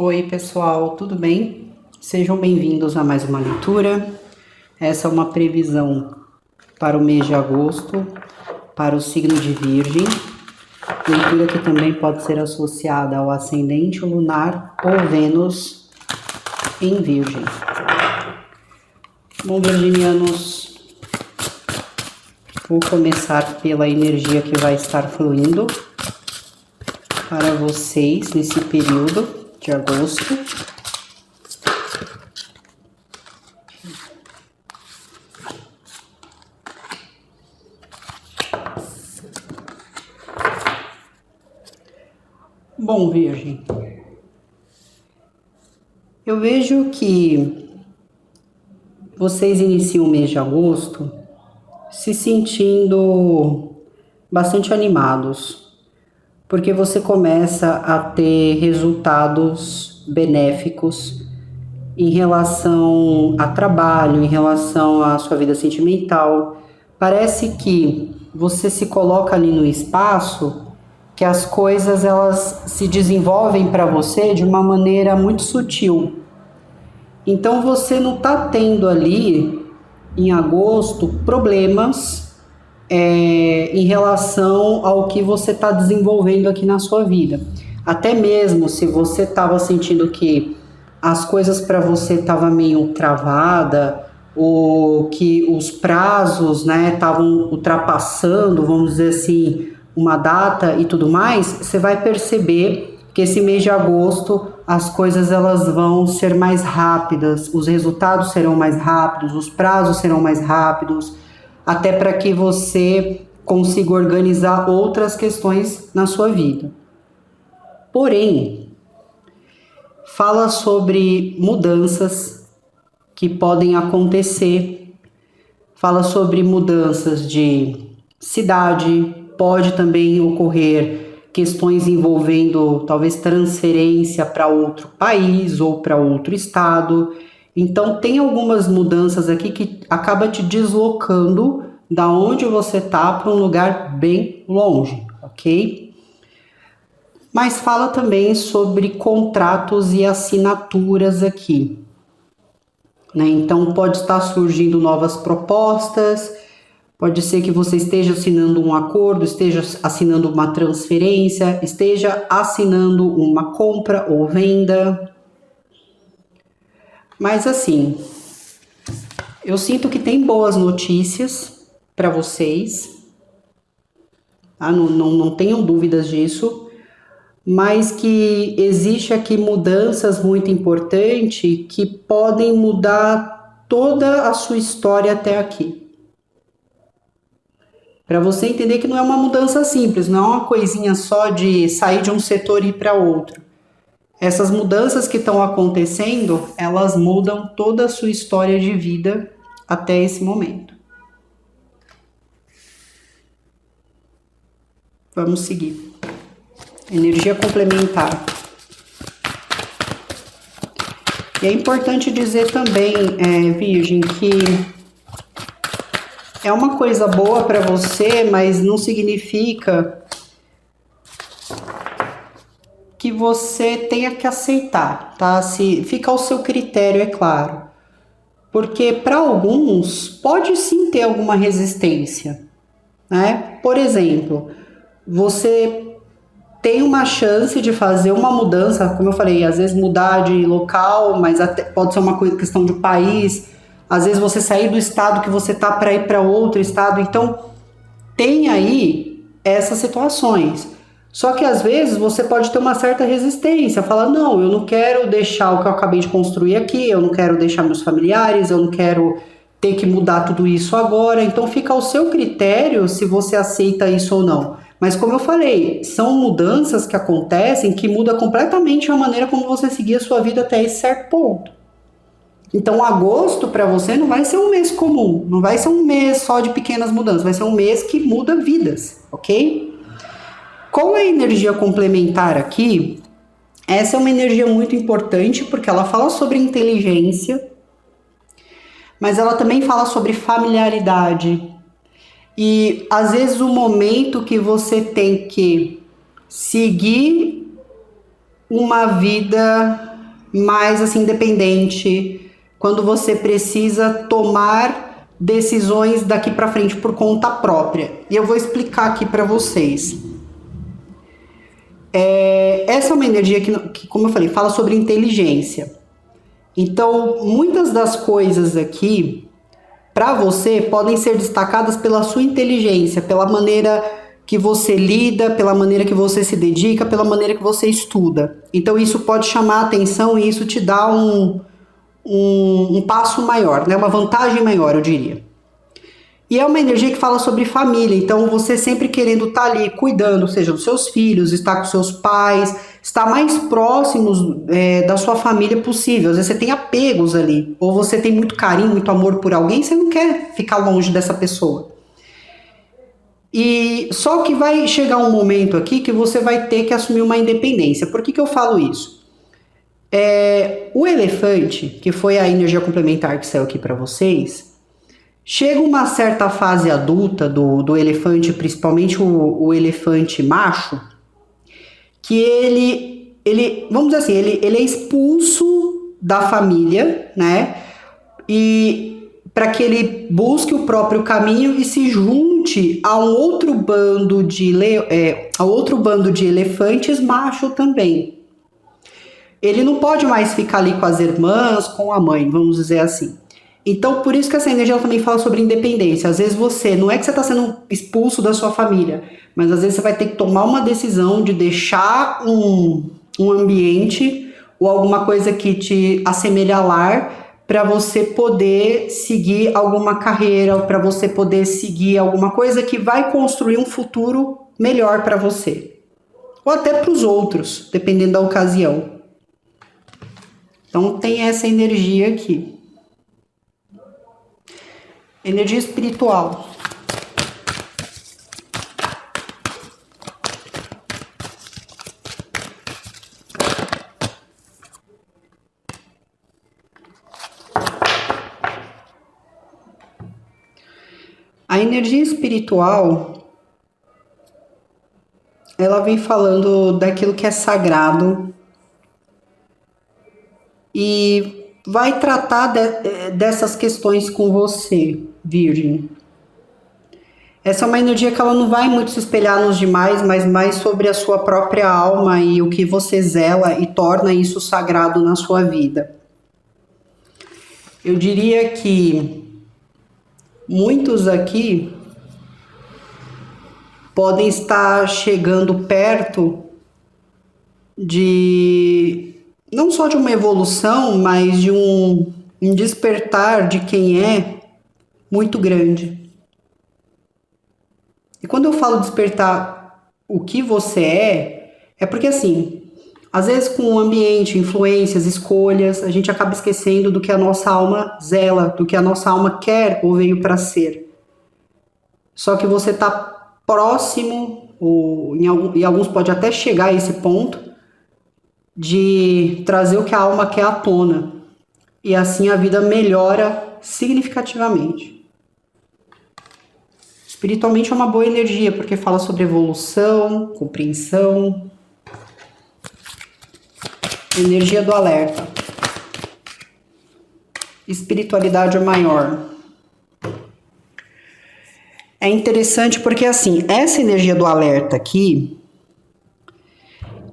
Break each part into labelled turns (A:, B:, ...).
A: Oi, pessoal, tudo bem? Sejam bem-vindos a mais uma leitura. Essa é uma previsão para o mês de agosto, para o signo de Virgem. Leitura que também pode ser associada ao ascendente lunar ou Vênus em Virgem. Bom, virginianos, vou começar pela energia que vai estar fluindo para vocês nesse período de agosto. Bom, Virgem, eu vejo que vocês iniciam o mês de agosto se sentindo bastante animados, porque você começa a ter resultados benéficos em relação a trabalho, em relação à sua vida sentimental. Parece que você se coloca ali no espaço que as coisas elas se desenvolvem para você de uma maneira muito sutil. Então você não está tendo ali em agosto problemas em relação ao que você está desenvolvendo aqui na sua vida. Até mesmo se você estava sentindo que as coisas para você estavam meio travada, ou que os prazos estavam ultrapassando, vamos dizer assim, uma data e tudo mais, você vai perceber que esse mês de agosto as coisas elas vão ser mais rápidas, os resultados serão mais rápidos, os prazos serão mais rápidos, até para que você consiga organizar outras questões na sua vida. Porém, fala sobre mudanças que podem acontecer, fala sobre mudanças de cidade, pode também ocorrer questões envolvendo talvez transferência para outro país ou para outro estado. Então tem algumas mudanças aqui que acaba te deslocando da onde você está para um lugar bem longe, ok? Mas fala também sobre contratos e assinaturas aqui, né? Então pode estar surgindo novas propostas. Pode ser que você esteja assinando um acordo, esteja assinando uma transferência, esteja assinando uma compra ou venda. Mas assim, eu sinto que tem boas notícias para vocês, tá? Não tenham dúvidas disso, mas que existe aqui mudanças muito importantes que podem mudar toda a sua história até aqui. Para você entender que não é uma mudança simples, não é uma coisinha só de sair de um setor e ir para outro. Essas mudanças que estão acontecendo, elas mudam toda a sua história de vida até esse momento. Vamos seguir. Energia complementar. E é importante dizer também, Virgem, que é uma coisa boa para você, mas não significa que você tenha que aceitar, tá? Fica ao seu critério, é claro. Porque para alguns pode sim ter alguma resistência, né? Por exemplo, você tem uma chance de fazer uma mudança, como eu falei, às vezes mudar de local, mas até pode ser uma questão de país. Às vezes você sair do estado que você tá para ir para outro estado. Então, tem aí essas situações. Só que às vezes você pode ter uma certa resistência. Fala, não, eu não quero deixar o que eu acabei de construir aqui, eu não quero deixar meus familiares, eu não quero ter que mudar tudo isso agora. Então, fica ao seu critério se você aceita isso ou não. Mas como eu falei, são mudanças que acontecem que mudam completamente a maneira como você seguir a sua vida até esse certo ponto. Então, agosto para você não vai ser um mês comum, não vai ser um mês só de pequenas mudanças, vai ser um mês que muda vidas, ok? Com a energia complementar aqui, essa é uma energia muito importante porque ela fala sobre inteligência, mas ela também fala sobre familiaridade. E às vezes o momento que você tem que seguir uma vida mais assim independente, quando você precisa tomar decisões daqui para frente por conta própria. E eu vou explicar aqui para vocês. Essa é uma energia que, como eu falei, fala sobre inteligência. Então, muitas das coisas aqui para você podem ser destacadas pela sua inteligência, pela maneira que você lida, pela maneira que você se dedica, pela maneira que você estuda. Então isso pode chamar a atenção e isso te dá um passo maior, né? Uma vantagem maior, eu diria. E é uma energia que fala sobre família, então você sempre querendo estar ali cuidando, seja dos seus filhos, estar com seus pais, estar mais próximos da sua família possível. Às vezes você tem apegos ali, ou você tem muito carinho, muito amor por alguém, você não quer ficar longe dessa pessoa. E só que vai chegar um momento aqui que você vai ter que assumir uma independência. Por que eu falo isso? O elefante, que foi a energia complementar que saiu aqui para vocês, chega uma certa fase adulta do elefante, principalmente o elefante macho, que ele, vamos dizer assim, ele é expulso da família, né? E para que ele busque o próprio caminho e se junte a um outro bando de elefantes macho também. Ele não pode mais ficar ali com as irmãs, com a mãe, vamos dizer assim. Então, por isso que essa energia também fala sobre independência. Às vezes não é que você está sendo expulso da sua família, mas às vezes você vai ter que tomar uma decisão de deixar um ambiente ou alguma coisa que te assemelha a lar para você poder seguir alguma carreira, para você poder seguir alguma coisa que vai construir um futuro melhor para você. Ou até para os outros, dependendo da ocasião. Então tem essa energia aqui. Energia espiritual. A energia espiritual, ela vem falando daquilo que é sagrado e vai tratar dessas questões com você, Virgem. Essa é uma energia que ela não vai muito se espelhar nos demais, mas mais sobre a sua própria alma e o que você zela e torna isso sagrado na sua vida. Eu diria que muitos aqui podem estar chegando perto de não só de uma evolução, mas de um despertar de quem é muito grande. E quando eu falo despertar o que você é porque assim, às vezes com o ambiente, influências, escolhas, a gente acaba esquecendo do que a nossa alma zela, do que a nossa alma quer ou veio para ser. Só que você está próximo, ou em alguns pode até chegar a esse ponto, de trazer o que a alma quer à tona. E assim a vida melhora significativamente. Espiritualmente é uma boa energia, porque fala sobre evolução, compreensão. Energia do alerta. Espiritualidade maior. É interessante porque assim, essa energia do alerta aqui,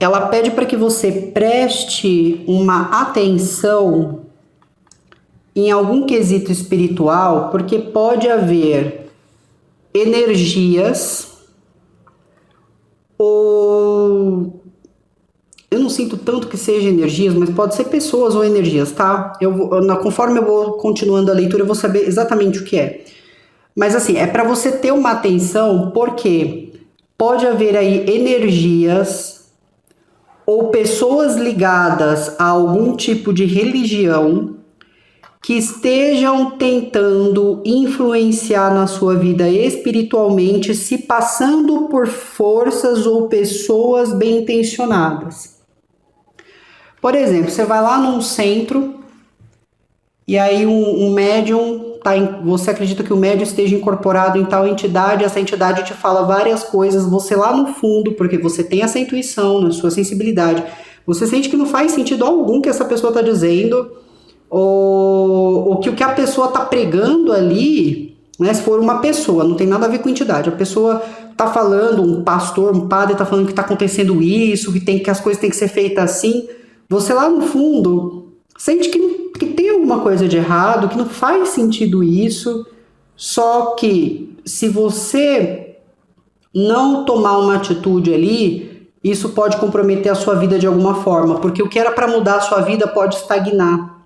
A: ela pede para que você preste uma atenção em algum quesito espiritual, porque pode haver energias ou eu não sinto tanto que seja energias, mas pode ser pessoas ou energias, tá? Conforme eu vou continuando a leitura, eu vou saber exatamente o que é. Mas assim, é para você ter uma atenção, porque pode haver aí energias ou pessoas ligadas a algum tipo de religião que estejam tentando influenciar na sua vida espiritualmente, se passando por forças ou pessoas bem intencionadas. Por exemplo, você vai lá num centro e aí um médium, você acredita que o médium esteja incorporado em tal entidade, essa entidade te fala várias coisas, você lá no fundo, porque você tem essa intuição, na sua sensibilidade, Você sente que não faz sentido algum que essa pessoa está dizendo, ou que o que a pessoa está pregando ali, né, se for uma pessoa, não tem nada a ver com entidade, a pessoa está falando, um pastor, um padre está falando que está acontecendo isso, que as coisas têm que ser feitas assim, você lá no fundo sente que tem alguma coisa de errado, que não faz sentido isso, só que se você não tomar uma atitude ali, isso pode comprometer a sua vida de alguma forma, porque o que era para mudar a sua vida pode estagnar.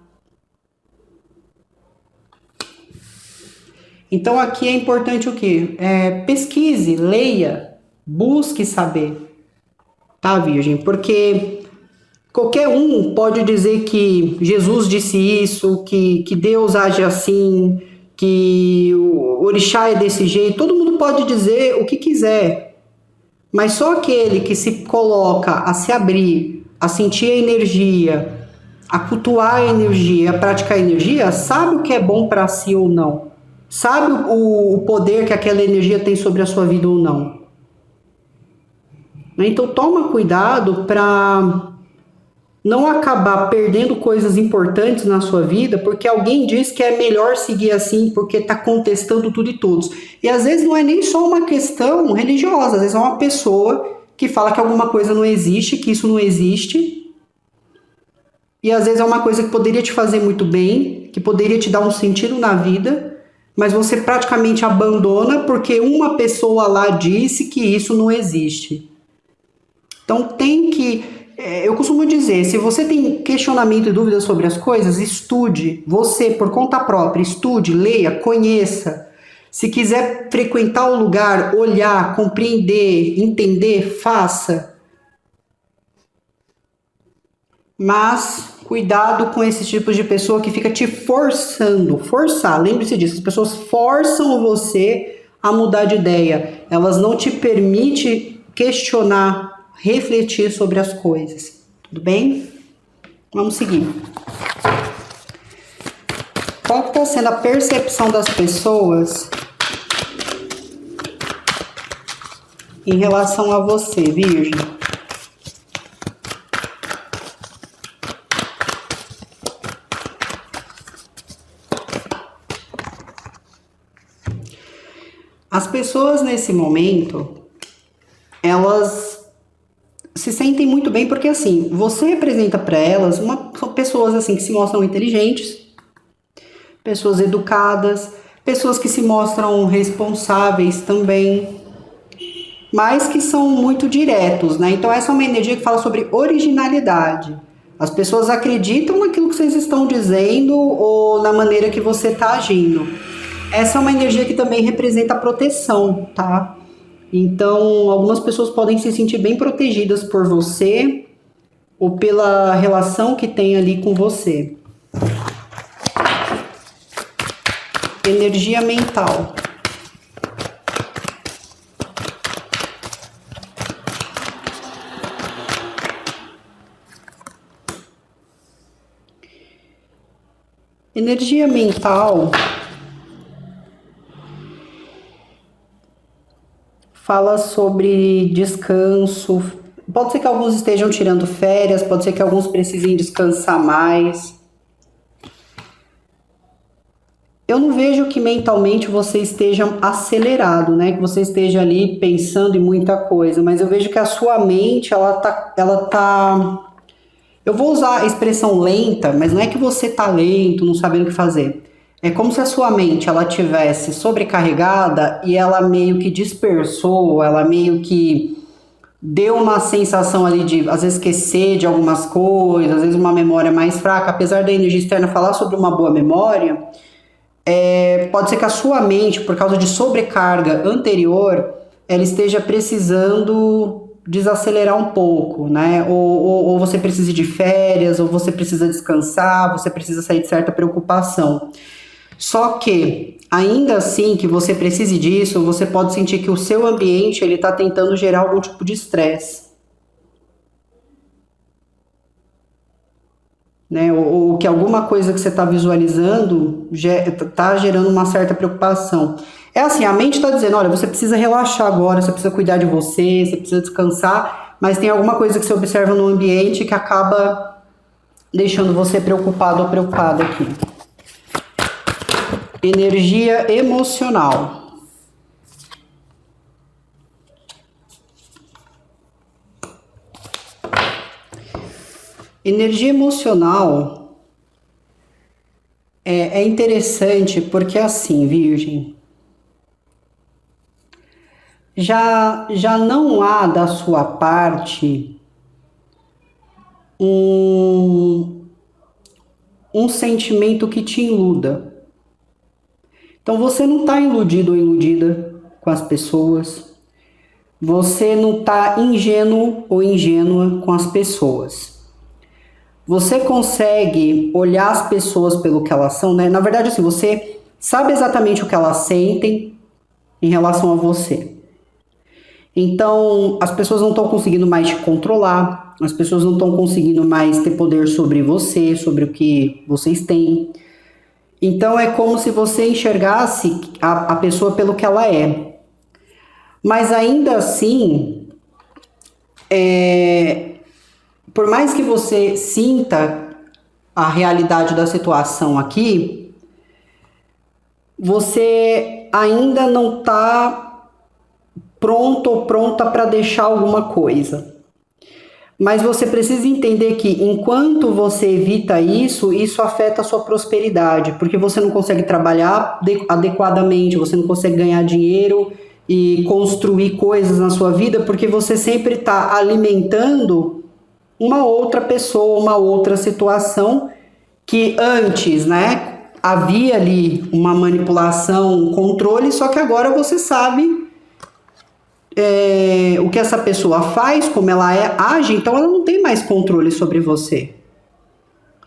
A: Então aqui é importante o quê? Pesquise, leia, busque saber, tá, Virgem? Porque qualquer um pode dizer que Jesus disse isso, que Deus age assim, que o orixá é desse jeito, todo mundo pode dizer o que quiser, mas só aquele que se coloca a se abrir, a sentir a energia, a cultuar a energia, a praticar a energia, sabe o que é bom para si ou não. Sabe o poder que aquela energia tem sobre a sua vida ou não? Então toma cuidado para não acabar perdendo coisas importantes na sua vida porque alguém diz que é melhor seguir assim porque está contestando tudo e todos. E às vezes não é nem só uma questão religiosa, às vezes é uma pessoa que fala que alguma coisa não existe, que isso não existe. E às vezes é uma coisa que poderia te fazer muito bem, que poderia te dar um sentido na vida, mas você praticamente abandona porque uma pessoa lá disse que isso não existe. Então tem que... eu costumo dizer, se você tem questionamento e dúvidas sobre as coisas, estude. Você, por conta própria, estude, leia, conheça. Se quiser frequentar o lugar, olhar, compreender, entender, faça. Mas cuidado com esses tipos de pessoa que fica te forçando. Forçar, lembre-se disso. As pessoas forçam você a mudar de ideia. Elas não te permitem questionar, refletir sobre as coisas. Tudo bem? Vamos seguir. Qual está sendo a percepção das pessoas em relação a você, Virgem? As pessoas nesse momento, elas se sentem muito bem porque assim, você representa para elas são pessoas assim que se mostram inteligentes, pessoas educadas, pessoas que se mostram responsáveis também, mas que são muito diretos, né? Então essa é uma energia que fala sobre originalidade. As pessoas acreditam naquilo que vocês estão dizendo ou na maneira que você está agindo. Essa é uma energia que também representa a proteção, tá? Então, algumas pessoas podem se sentir bem protegidas por você ou pela relação que tem ali com você. Energia mental. Energia mental fala sobre descanso. Pode ser que alguns estejam tirando férias, pode ser que alguns precisem descansar mais. Eu não vejo que mentalmente você esteja acelerado, né? Que você esteja ali pensando em muita coisa, mas eu vejo que a sua mente, ela tá... Eu vou usar a expressão lenta, mas não é que você tá lento, não sabendo o que fazer. É como se a sua mente, ela tivesse sobrecarregada e ela meio que dispersou, ela meio que deu uma sensação ali de, às vezes, esquecer de algumas coisas, às vezes uma memória mais fraca. Apesar da energia externa falar sobre uma boa memória, pode ser que a sua mente, por causa de sobrecarga anterior, ela esteja precisando desacelerar um pouco, né? Ou você precisa de férias, ou você precisa descansar, você precisa sair de certa preocupação. Só que, ainda assim que você precise disso, você pode sentir que o seu ambiente ele está tentando gerar algum tipo de estresse. Né? Ou que alguma coisa que você está visualizando está gerando uma certa preocupação. É assim, a mente está dizendo, olha, você precisa relaxar agora, você precisa cuidar de você, você precisa descansar, mas tem alguma coisa que você observa no ambiente que acaba deixando você preocupado ou preocupada aqui. Energia emocional. Energia emocional é interessante porque assim, Virgem, já não há da sua parte um sentimento que te iluda. Então você não está iludido ou iludida com as pessoas, você não está ingênuo ou ingênua com as pessoas. Você consegue olhar as pessoas pelo que elas são, né? Na verdade, assim, você sabe exatamente o que elas sentem em relação a você. Então, as pessoas não estão conseguindo mais te controlar, as pessoas não estão conseguindo mais ter poder sobre você, sobre o que vocês têm. Então, é como se você enxergasse a pessoa pelo que ela é. Mas ainda assim, por mais que você sinta a realidade da situação aqui, você ainda não está pronto ou pronta para deixar alguma coisa. Mas você precisa entender que enquanto você evita isso, isso afeta a sua prosperidade, porque você não consegue trabalhar adequadamente, você não consegue ganhar dinheiro e construir coisas na sua vida, porque você sempre está alimentando uma outra pessoa, uma outra situação que antes, né, havia ali uma manipulação, um controle, só que agora você sabe o que essa pessoa faz, como ela age, então ela não tem mais controle sobre você.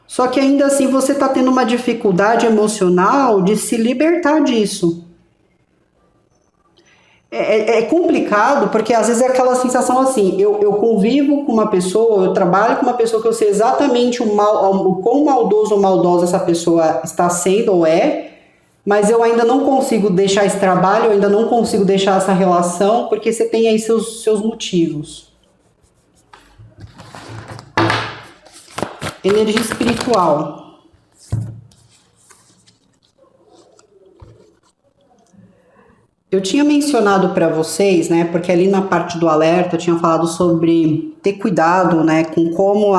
A: Só que ainda assim você está tendo uma dificuldade emocional de se libertar disso. É complicado, porque às vezes é aquela sensação assim, eu convivo com uma pessoa, eu trabalho com uma pessoa que eu sei exatamente o quão maldoso ou maldosa essa pessoa está sendo ou mas eu ainda não consigo deixar esse trabalho, eu ainda não consigo deixar essa relação, porque você tem aí seus motivos. Energia espiritual. Eu tinha mencionado para vocês, né, porque ali na parte do alerta eu tinha falado sobre ter cuidado, né, com como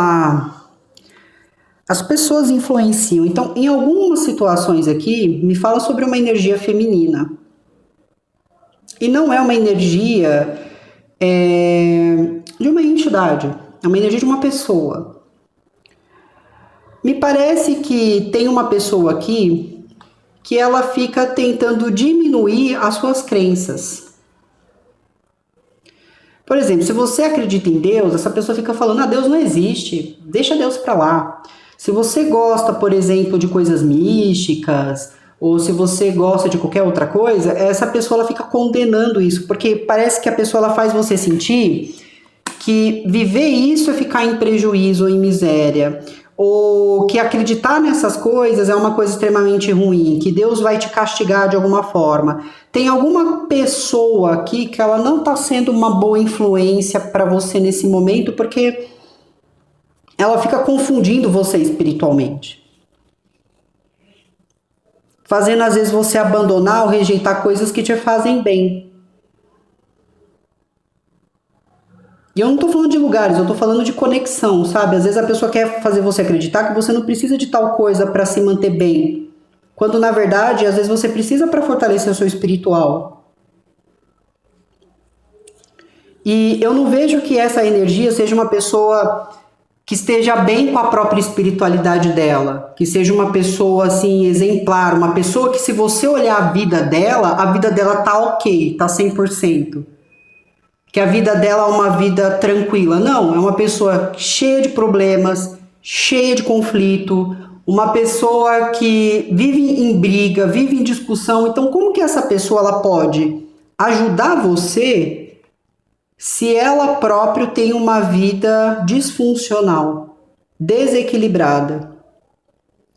A: as pessoas influenciam. Então, em algumas situações aqui, me fala sobre uma energia feminina. E não é uma energia de uma entidade, é uma energia de uma pessoa. Me parece que tem uma pessoa aqui que ela fica tentando diminuir as suas crenças. Por exemplo, se você acredita em Deus, essa pessoa fica falando, Deus não existe, deixa Deus pra lá. Se você gosta, por exemplo, de coisas místicas, ou se você gosta de qualquer outra coisa, essa pessoa ela fica condenando isso, porque parece que a pessoa ela faz você sentir que viver isso é ficar em prejuízo ou em miséria, ou que acreditar nessas coisas é uma coisa extremamente ruim, que Deus vai te castigar de alguma forma. Tem alguma pessoa aqui que ela não está sendo uma boa influência para você nesse momento, porque ela fica confundindo você espiritualmente. Fazendo às vezes você abandonar ou rejeitar coisas que te fazem bem. E eu não tô falando de lugares, eu tô falando de conexão, sabe? Às vezes a pessoa quer fazer você acreditar que você não precisa de tal coisa para se manter bem. Quando na verdade, às vezes você precisa para fortalecer o seu espiritual. E eu não vejo que essa energia seja uma pessoa que esteja bem com a própria espiritualidade dela, que seja uma pessoa assim exemplar, uma pessoa que se você olhar a vida dela tá ok, tá 100%. Que a vida dela é uma vida tranquila. Não, é uma pessoa cheia de problemas, cheia de conflito, uma pessoa que vive em briga, vive em discussão. Então, como que essa pessoa ela pode ajudar você se ela própria tem uma vida disfuncional, desequilibrada?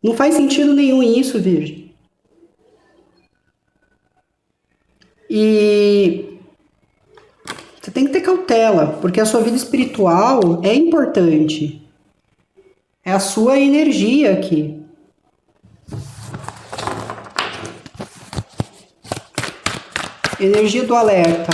A: Não faz sentido nenhum isso, Virgem. E você tem que ter cautela, porque a sua vida espiritual é importante. É a sua energia aqui. Energia do alerta.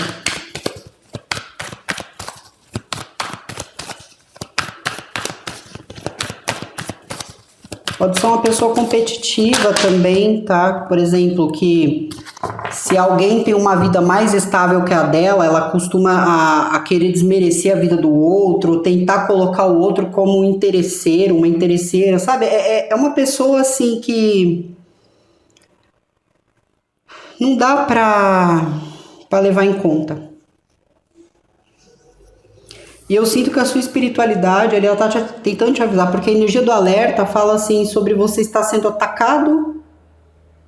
A: Pode ser uma pessoa competitiva também, tá? Por exemplo, que se alguém tem uma vida mais estável que a dela, ela costuma a querer desmerecer a vida do outro, tentar colocar o outro como um interesseiro, uma interesseira, sabe? É uma pessoa assim que não dá pra levar em conta. E eu sinto que a sua espiritualidade, ela tá tentando te avisar, porque a energia do alerta fala assim sobre você estar sendo atacado,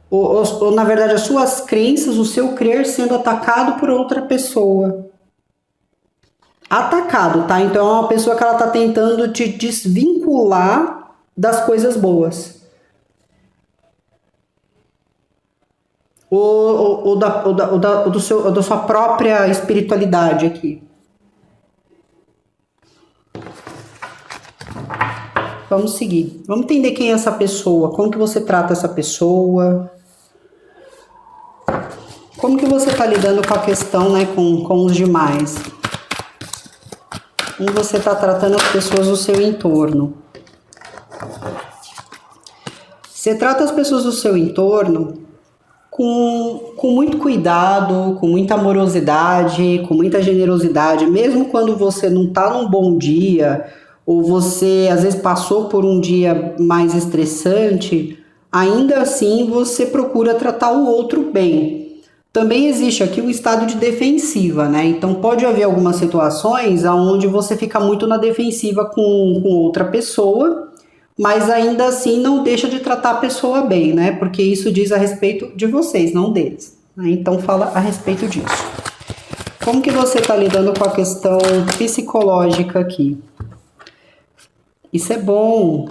A: ou na verdade as suas crenças, o seu crer sendo atacado por outra pessoa. Atacado, tá? Então é uma pessoa que ela tá tentando te desvincular das coisas boas. Ou da sua própria espiritualidade aqui. Vamos seguir. Vamos entender quem é essa pessoa, como que você trata essa pessoa. Como que você está lidando com a questão, né, com os demais. Como você está tratando as pessoas do seu entorno. Você trata as pessoas do seu entorno com muito cuidado, com muita amorosidade, com muita generosidade, mesmo quando você não está num bom dia, ou você às vezes passou por um dia mais estressante, ainda assim você procura tratar o outro bem. Também existe aqui um estado de defensiva, né? Então pode haver algumas situações onde você fica muito na defensiva com outra pessoa, mas ainda assim não deixa de tratar a pessoa bem, né? Porque isso diz a respeito de vocês, não deles. Né? Então fala a respeito disso. Como que você está lidando com a questão psicológica aqui? Isso é bom.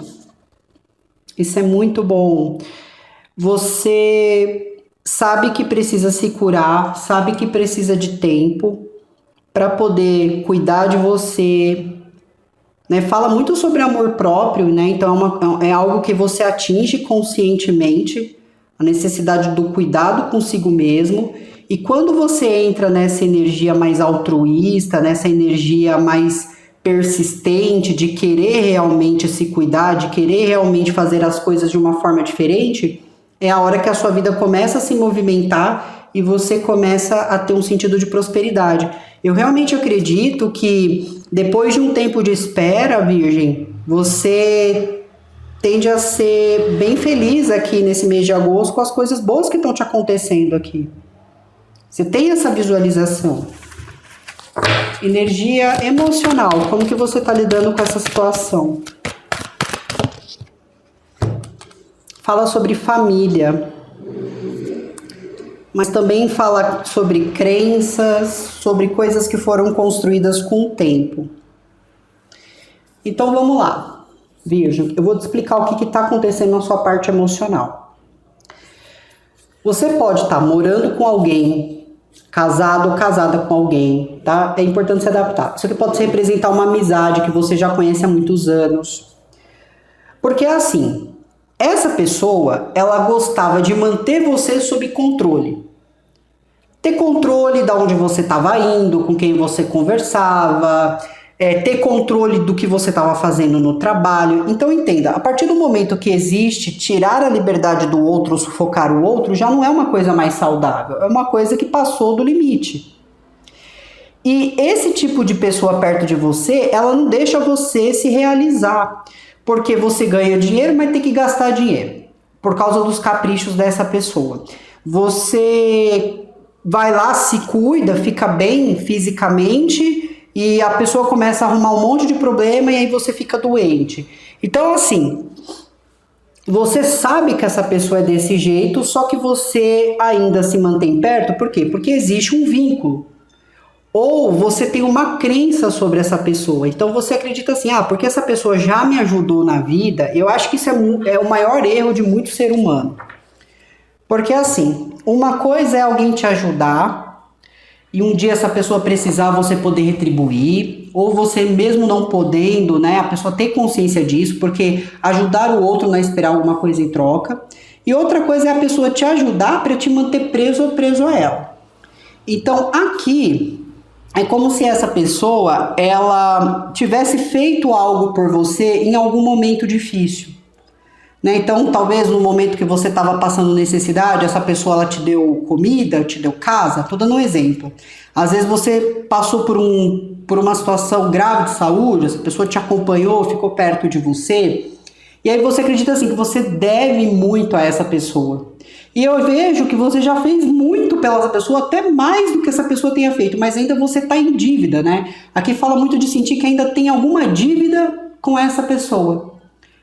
A: Isso é muito bom. Você sabe que precisa se curar, sabe que precisa de tempo para poder cuidar de você, né? Fala muito sobre amor próprio, né? Então é algo que você atinge conscientemente, a necessidade do cuidado consigo mesmo. E quando você entra nessa energia mais altruísta, nessa energia mais persistente de querer realmente se cuidar, de querer realmente fazer as coisas de uma forma diferente, é a hora que a sua vida começa a se movimentar e você começa a ter um sentido de prosperidade. Eu realmente acredito que depois de um tempo de espera, Virgem, você tende a ser bem feliz aqui nesse mês de agosto com as coisas boas que estão te acontecendo aqui. Você tem essa visualização. Energia emocional, como que você está lidando com essa situação? Fala sobre família, mas também fala sobre crenças, sobre coisas que foram construídas com o tempo. Então vamos lá, Virgem, eu vou te explicar o que está acontecendo na sua parte emocional. Você pode estar morando com alguém, casado ou casada com alguém, tá? É importante se adaptar. Isso aqui pode representar uma amizade que você já conhece há muitos anos. Porque é assim, essa pessoa, ela gostava de manter você sob controle. Ter controle de onde você estava indo, com quem você conversava, ter controle do que você estava fazendo no trabalho. Então entenda, a partir do momento que existe tirar a liberdade do outro, sufocar o outro, já não é uma coisa mais saudável, é uma coisa que passou do limite. E esse tipo de pessoa perto de você, ela não deixa você se realizar, porque você ganha dinheiro, mas tem que gastar dinheiro, por causa dos caprichos dessa pessoa. Você vai lá, se cuida, fica bem fisicamente, e a pessoa começa a arrumar um monte de problema e aí você fica doente. Então, assim, você sabe que essa pessoa é desse jeito, só que você ainda se mantém perto, por quê? Porque existe um vínculo. Ou você tem uma crença sobre essa pessoa. Então você acredita assim, porque essa pessoa já me ajudou na vida. Eu acho que isso é o maior erro de muito ser humano. Porque assim, uma coisa é alguém te ajudar, e um dia essa pessoa precisar, você poder retribuir, ou você mesmo não podendo, né, a pessoa ter consciência disso, porque ajudar o outro não é esperar alguma coisa em troca. E outra coisa é a pessoa te ajudar para te manter preso ou preso a ela. Então aqui é como se essa pessoa ela tivesse feito algo por você em algum momento difícil. Né? Então, talvez no momento que você estava passando necessidade, essa pessoa ela te deu comida, te deu casa, estou dando um exemplo. Às vezes você passou por uma situação grave de saúde, essa pessoa te acompanhou, ficou perto de você, e aí você acredita assim que você deve muito a essa pessoa. E eu vejo que você já fez muito pela essa pessoa, até mais do que essa pessoa tenha feito, mas ainda você está em dívida, né? Aqui fala muito de sentir que ainda tem alguma dívida com essa pessoa.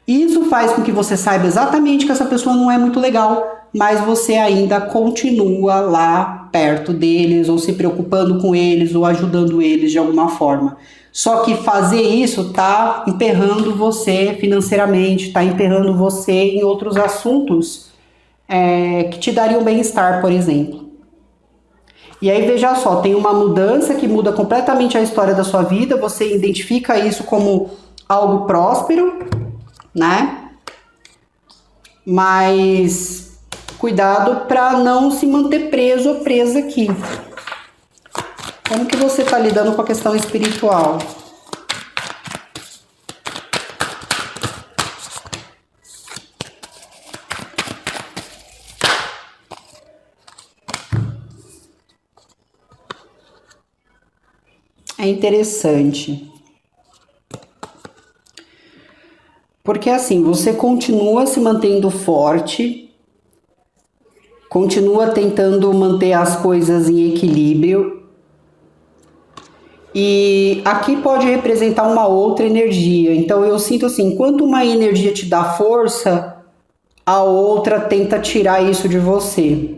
A: E isso faz com que você saiba exatamente que essa pessoa não é muito legal, mas você ainda continua lá perto deles, ou se preocupando com eles, ou ajudando eles de alguma forma. Só que fazer isso tá emperrando você financeiramente, tá emperrando você em outros assuntos que te dariam bem-estar, por exemplo. E aí veja só, tem uma mudança que muda completamente a história da sua vida, você identifica isso como algo próspero, né? Mas cuidado para não se manter preso ou presa aqui. Como que você está lidando com a questão espiritual? É interessante. Porque assim, você continua se mantendo forte, continua tentando manter as coisas em equilíbrio, e aqui pode representar uma outra energia. Então eu sinto assim, enquanto uma energia te dá força, a outra tenta tirar isso de você.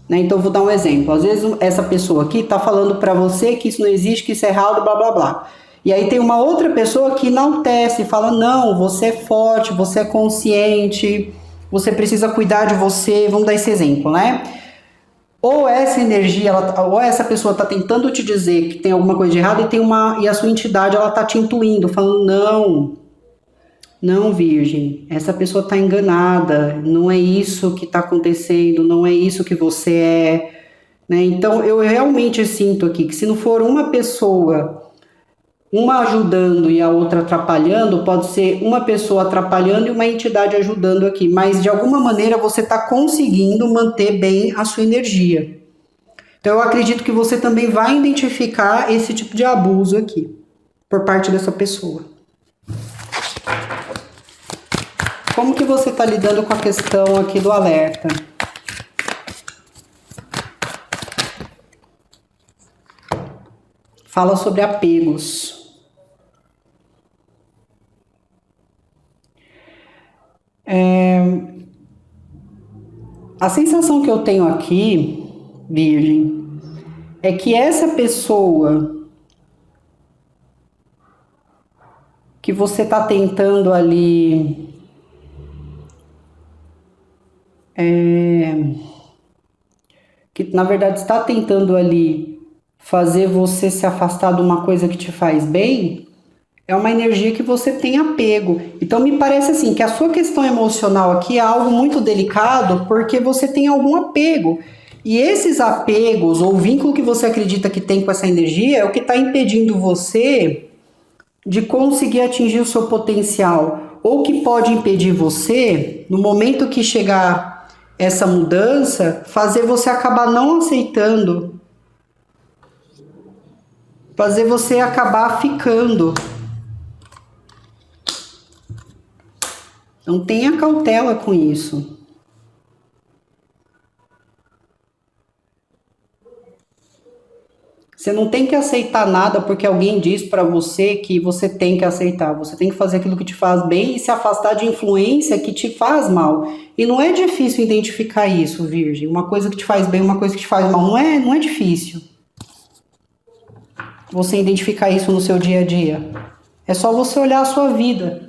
A: Né? Então eu vou dar um exemplo. Às vezes essa pessoa aqui está falando para você que isso não existe, que isso é errado, blá blá blá. E aí tem uma outra pessoa que enaltece, fala, não, você é forte, você é consciente, você precisa cuidar de você, vamos dar esse exemplo, né? Ou essa energia, ou essa pessoa está tentando te dizer que tem alguma coisa de errado e a sua entidade ela está te intuindo, falando, não, Virgem, essa pessoa está enganada, não é isso que está acontecendo, não é isso que você é, né? Então eu realmente sinto aqui que se não for uma pessoa, uma ajudando e a outra atrapalhando, pode ser uma pessoa atrapalhando e uma entidade ajudando aqui, mas de alguma maneira você está conseguindo manter bem a sua energia. Então eu acredito que você também vai identificar esse tipo de abuso aqui, por parte dessa pessoa. Como que você está lidando com a questão aqui do alerta? Fala sobre apegos. A sensação que eu tenho aqui, Virgem, é que essa pessoa que você está tentando ali que na verdade está tentando ali fazer você se afastar de uma coisa que te faz bem, é uma energia que você tem apego. Então me parece assim que a sua questão emocional aqui é algo muito delicado porque você tem algum apego. E esses apegos ou o vínculo que você acredita que tem com essa energia é o que está impedindo você de conseguir atingir o seu potencial. Ou que pode impedir você, no momento que chegar essa mudança, fazer você acabar não aceitando. Fazer você acabar ficando. Então tenha cautela com isso. Você não tem que aceitar nada porque alguém diz para você que você tem que aceitar. Você tem que fazer aquilo que te faz bem e se afastar de influência que te faz mal. E não é difícil identificar isso, Virgem. Uma coisa que te faz bem, uma coisa que te faz mal. Não é difícil você identificar isso no seu dia a dia. É só você olhar a sua vida.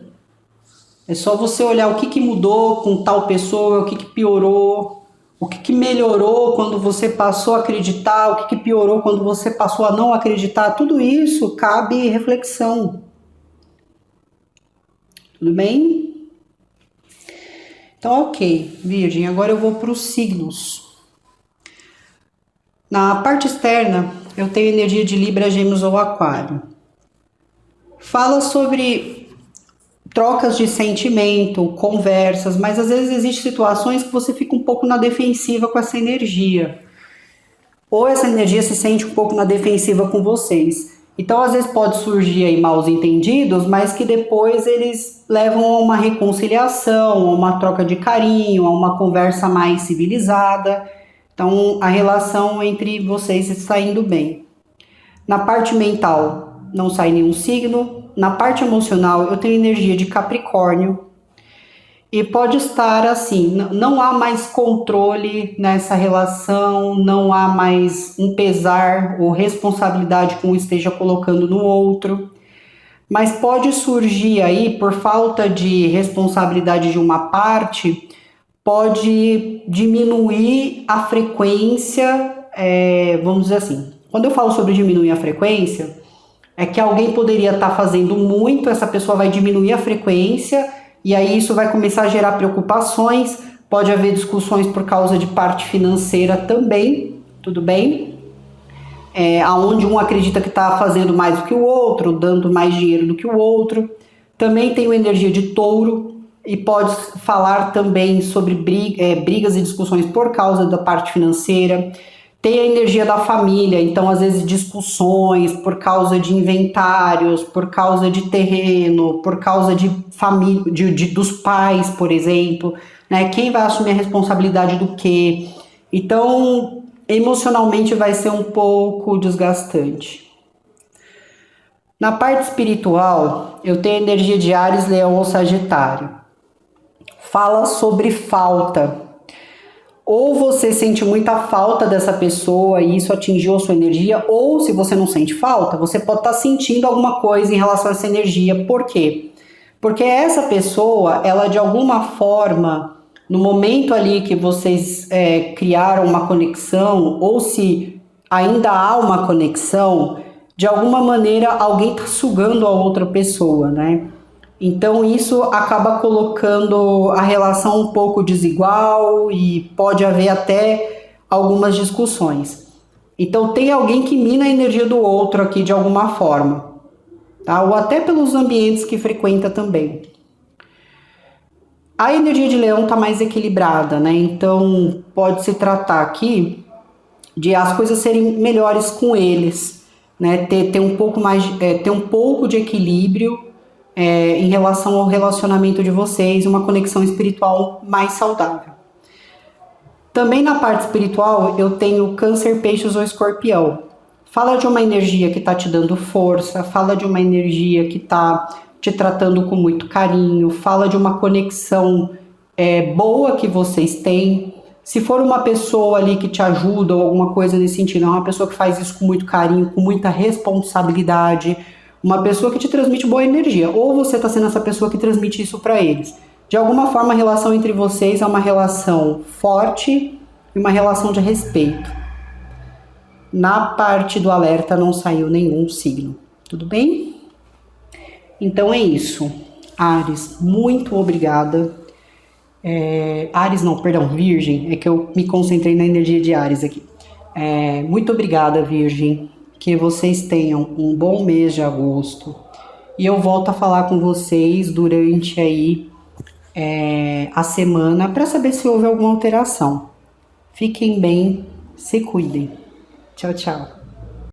A: É só você olhar o que mudou com tal pessoa, o que piorou, O que melhorou quando você passou a acreditar, o que piorou quando você passou a não acreditar, tudo isso cabe reflexão. Tudo bem? Então, ok, Virgem, agora eu vou para os signos. Na parte externa, eu tenho energia de Libra, Gêmeos ou Aquário. Fala sobre trocas de sentimento, conversas, mas às vezes existem situações que você fica um pouco na defensiva com essa energia. Ou essa energia se sente um pouco na defensiva com vocês. Então, às vezes pode surgir aí maus entendidos, mas que depois eles levam a uma reconciliação, a uma troca de carinho, a uma conversa mais civilizada. Então, a relação entre vocês está indo bem. Na parte mental, não sai nenhum signo. Na parte emocional, eu tenho energia de Capricórnio. E pode estar assim, não há mais controle nessa relação, não há mais um pesar ou responsabilidade que um esteja colocando no outro. Mas pode surgir aí, por falta de responsabilidade de uma parte, pode diminuir a frequência, vamos dizer assim. Quando eu falo sobre diminuir a frequência, é que alguém poderia estar fazendo muito, essa pessoa vai diminuir a frequência, e aí isso vai começar a gerar preocupações, pode haver discussões por causa de parte financeira também, tudo bem? Aonde um acredita que está fazendo mais do que o outro, dando mais dinheiro do que o outro. Também tem energia de Touro, e pode falar também sobre brigas e discussões por causa da parte financeira. Tem a energia da família, então às vezes discussões por causa de inventários, por causa de terreno, por causa de família, dos pais, por exemplo, né? Quem vai assumir a responsabilidade do quê? Então, emocionalmente vai ser um pouco desgastante. Na parte espiritual, eu tenho energia de Áries, Leão ou Sagitário. Fala sobre falta. Ou você sente muita falta dessa pessoa e isso atingiu a sua energia, ou se você não sente falta, você pode estar sentindo alguma coisa em relação a essa energia. Por quê? Porque essa pessoa, ela de alguma forma, no momento ali que vocês criaram uma conexão, ou se ainda há uma conexão, de alguma maneira alguém está sugando a outra pessoa, né? Então isso acaba colocando a relação um pouco desigual e pode haver até algumas discussões. Então tem alguém que mina a energia do outro aqui de alguma forma, tá? Ou até pelos ambientes que frequenta também. A energia de Leão está mais equilibrada, né? Então pode se tratar aqui de as coisas serem melhores com eles, né? Ter um pouco mais, ter um pouco de equilíbrio em relação ao relacionamento de vocês, uma conexão espiritual mais saudável. Também na parte espiritual, eu tenho Câncer, Peixes ou Escorpião. Fala de uma energia que está te dando força, fala de uma energia que está te tratando com muito carinho, fala de uma conexão boa que vocês têm. Se for uma pessoa ali que te ajuda ou alguma coisa nesse sentido, é uma pessoa que faz isso com muito carinho, com muita responsabilidade, uma pessoa que te transmite boa energia, ou você está sendo essa pessoa que transmite isso para eles. De alguma forma, a relação entre vocês é uma relação forte e uma relação de respeito. Na parte do alerta não saiu nenhum signo, tudo bem? Então é isso. Áries, muito obrigada. Áries não, perdão, Virgem, é que eu me concentrei na energia de Áries aqui. Muito obrigada, Virgem. Que vocês tenham um bom mês de agosto. E eu volto a falar com vocês durante aí a semana para saber se houve alguma alteração. Fiquem bem, se cuidem. Tchau, tchau.